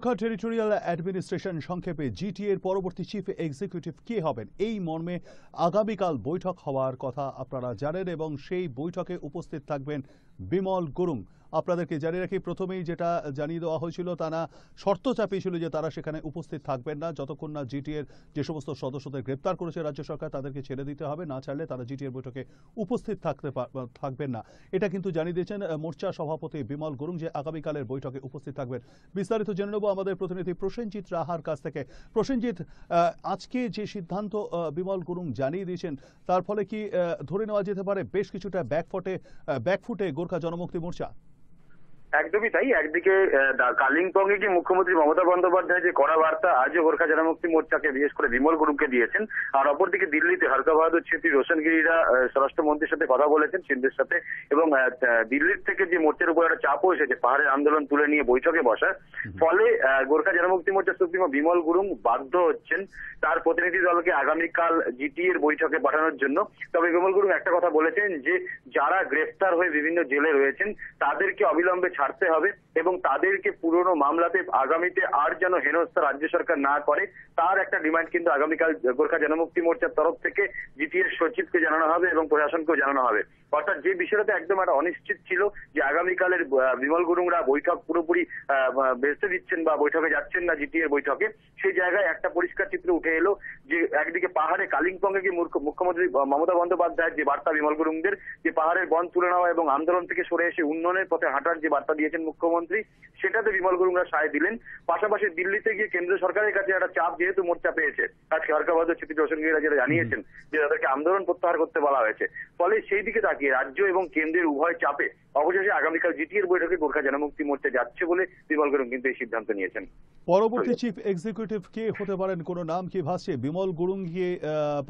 Gorkha territorial administration সংক্ষেপে জিটিএর পরবর্তী chief executive কে হবেন এই মর্মে আগামীকাল বৈঠক হওয়ার কথা আপনারা জানেন এবং সেই বৈঠকে উপস্থিত থাকবেন বিমল গুরুং। আপনাদেরকে জানিয়ে রাখি, প্রথমেই যেটা জানিয়ে দেওয়া হয়েছিল তারা শর্ত চাপিয়েছিল যে তারা সেখানে উপস্থিত থাকবেন না যতক্ষণ না জিটিএর যে সমস্ত সদস্যদের গ্রেপ্তার করেছে রাজ্য সরকার তাদেরকে ছেড়ে দিতে হবে, না ছাড়লে তারা জিটিএর বৈঠকে উপস্থিত থাকবেন না। এটা কিন্তু জানিয়ে দিয়েছেন মোর্চা সভাপতি বিমল গুরুং যে আগামীকালের বৈঠকে উপস্থিত থাকবেন। বিস্তারিত জেনে নেব আমাদের প্রতিনিধি প্রসেনজিৎ রাহার কাছ থেকে। প্রসেনজিৎ, আজকে যে সিদ্ধান্ত বিমল গুরুং জানিয়ে দিয়েছেন তার ফলে কি ধরে নেওয়া যেতে পারে বেশ কিছুটা ব্যাকফুটে গোর্খা জনমুক্তি মোর্চা? একদমই তাই। একদিকে কালিম্পংয়ে যে মুখ্যমন্ত্রী মমতা বন্দ্যোপাধ্যায় যে কড়া বার্তা আজও গোর্খা জনমুক্তি মোর্চাকে বিশেষ করে বিমল গুরুংকে দিয়েছেন, আর অপরদিকে দিল্লিতে হরকা বাহাদুর ছিদ্রি রোশনগিরিরা স্বরাষ্ট্রমন্ত্রীর সাথে কথা বলেছেন সিন্ধুর সাথে, এবং দিল্লির থেকে যে মোর্চার উপর একটা চাপও এসেছে পাহাড়ের আন্দোলন তুলে নিয়ে বৈঠকে বসার ফলে গোর্খা জনমুক্তি মোর্চার সুপ্রিমো বিমল গুরুং বাধ্য হচ্ছেন তার প্রতিনিধি দলকে আগামীকাল জিটিএর বৈঠকে পাঠানোর জন্য। তবে বিমল গুরুং একটা কথা বলেছেন যে যারা গ্রেফতার হয়ে বিভিন্ন জেলে রয়েছেন তাদেরকে অবিলম্বে ছাড়তে হবে এবং তাদেরকে পুরনো মামলাতে আগামীতে আর যেন হেনস্থা রাজ্য সরকার না করে তার একটা ডিমান্ড কিন্তু আগামীকাল গোর্খা জনমুক্তি মোর্চার তরফ থেকে জিটিএর সচিবকে জানানো হবে এবং প্রশাসনকেও জানানো হবে। অর্থাৎ যে বিষয়টা একদম একটা অনিশ্চিত ছিল যে আগামীকালের বিমল গুরুংরা বৈঠক পুরোপুরি বেঁচে দিচ্ছেন বা বৈঠকে যাচ্ছেন না জিটিএর বৈঠকে, সেই জায়গায় একটা পরিষ্কার চিত্র উঠে এলো যে একদিকে পাহাড়ে কালিম্পংয়ে গিয়ে মুখ্যমন্ত্রী মমতা বন্দ্যোপাধ্যায়ের যে বার্তা বিমল গুরুংদের যে পাহাড়ের বন তুলে নেওয়া এবং আন্দোলন থেকে সরে এসে উন্নয়নের পথে হাঁটার যে বার্তা দিয়েছেন মুখ্যমন্ত্রী, সেটাতে বিমল গুরুংরা সায় দিলেন। পাশাপাশি দিল্লিতে গিয়ে কেন্দ্র সরকারের কাছে একটা চাপ যেহেতু মোর্চা পেয়েছে, আজকে হরকা বাহাদুর ছিদ্রি রোশনগিরিরা যেটা জানিয়েছেন যে তাদেরকে আন্দোলন প্রত্যাহার করতে বলা হয়েছে, ফলে সেই দিকে তাকিয়ে রাজ্য এবং কেন্দ্রের উভয় চাপে অবশেষে আগামীকাল জিটিএর বৈঠকে গোর্খা জনমুক্তি মোর্চা যাচ্ছে বলে বিমল গুরুং কিন্তু এই সিদ্ধান্ত নিয়েছেন। পরবর্তী চিফ এক্সিকিউটিভ কে হতে পারেন, কোনো নাম কি ভাসছে? বিমল গুরুং গিয়ে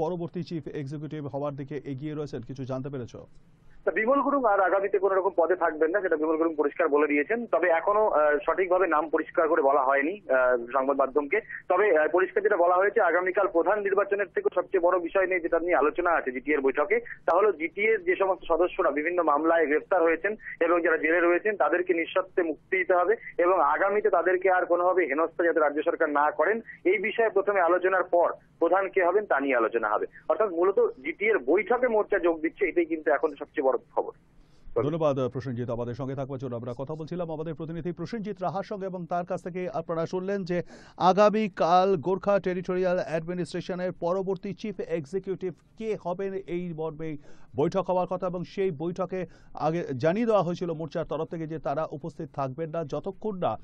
পরবর্তী চিফ এক্সিকিউটিভ হওয়ার দিকে এগিয়ে রয়েছেন, কিছু জানতে পেরেছ? বিমল গুরুং আর আগামীতে কোন রকম পদে থাকবেন না, সেটা বিমল গুরুং পরিষ্কার বলে দিয়েছেন। তবে এখনো সঠিকভাবে নাম পরিষ্কার করে বলা হয়নি সংবাদ মাধ্যমকে। তবে পরিষ্কার যেটা বলা হয়েছে, আগামীকাল প্রধান নির্বাচনের থেকে সবচেয়ে বড় বিষয় নিয়ে যেটা নিয়ে আলোচনা আছে জিটিএর বৈঠকে, তাহলে জিটিএর যে সমস্ত সদস্যরা বিভিন্ন মামলায় গ্রেফতার হয়েছেন এবং যারা জেলে রয়েছেন তাদেরকে নিঃশর্তে মুক্তি দিতে হবে এবং আগামীতে তাদেরকে আর কোনোভাবে হেনস্থা যাতে রাজ্য সরকার না করেন এই বিষয়ে প্রথমে আলোচনার পর প্রধান কে হবেন তা নিয়ে আলোচনা হবে। অর্থাৎ মূলত জিটিএর বৈঠকে মোর্চা যোগ দিচ্ছে, এটাই কিন্তু এখন সবচেয়ে বড় খবর। ধন্যবাদ প্রসেনজিৎ, আমাদের সঙ্গে থাকবার জন্য। আমরা কথা বলছিলাম আমাদের প্রতিনিধি প্রসেনজিৎ রাহার সঙ্গে এবং তার কাছ থেকে আপনারা শুনলেন যে আগামীকাল গোর্খা টেরিটোরিয়াল অ্যাডমিনিস্ট্রেশনের পরবর্তী চিফ এক্সিকিউটিভ কে হবেন এই মর্মে বৈঠক হওয়ার কথা এবং সেই বৈঠকে আগে জানিয়ে দেওয়া হয়েছিল মোর্চার তরফ থেকে যে তারা উপস্থিত থাকবেন না যতক্ষণ না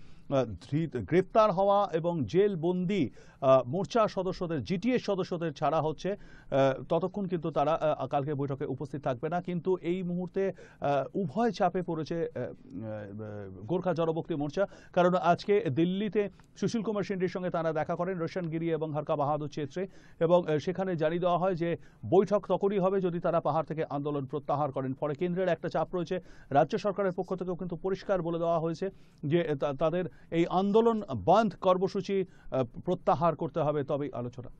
গ্রেপ্তার হওয়া এবং জেল বন্দি মোর্চা সদস্যদের জিটিএর সদস্যদের ছাড়া হচ্ছে ততক্ষণ কিন্তু তারা কালকে বৈঠকে উপস্থিত থাকবে না। কিন্তু এই মুহূর্তে উভয় চাপে পড়েছে গোর্খা জনমুক্তি মোর্চা, কারণ আজকে দিল্লিতে সুশীল কুমার সিন্ডির সঙ্গে তারা দেখা করেন রোশনগিরি এবং হরকা বাহাদুর ছিদ্রি, এবং সেখানে জানিয়ে দেওয়া হয় যে বৈঠক তখনই হবে যদি তারা পাহাড় থেকে আন্দোলন প্রত্যাহার করেন। ফলে কেন্দ্রের একটা চাপ রয়েছে, রাজ্য সরকারের পক্ষ থেকেও কিন্তু পরিষ্কার বলে দেওয়া হয়েছে যে তাদের এই আন্দোলন বন্ধ কর্মসূচি প্রত্যাহার করতে হবে, তবেই আলোচনা।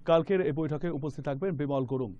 কালকের এই বৈঠকে উপস্থিত থাকবেন বিমল গুরুং।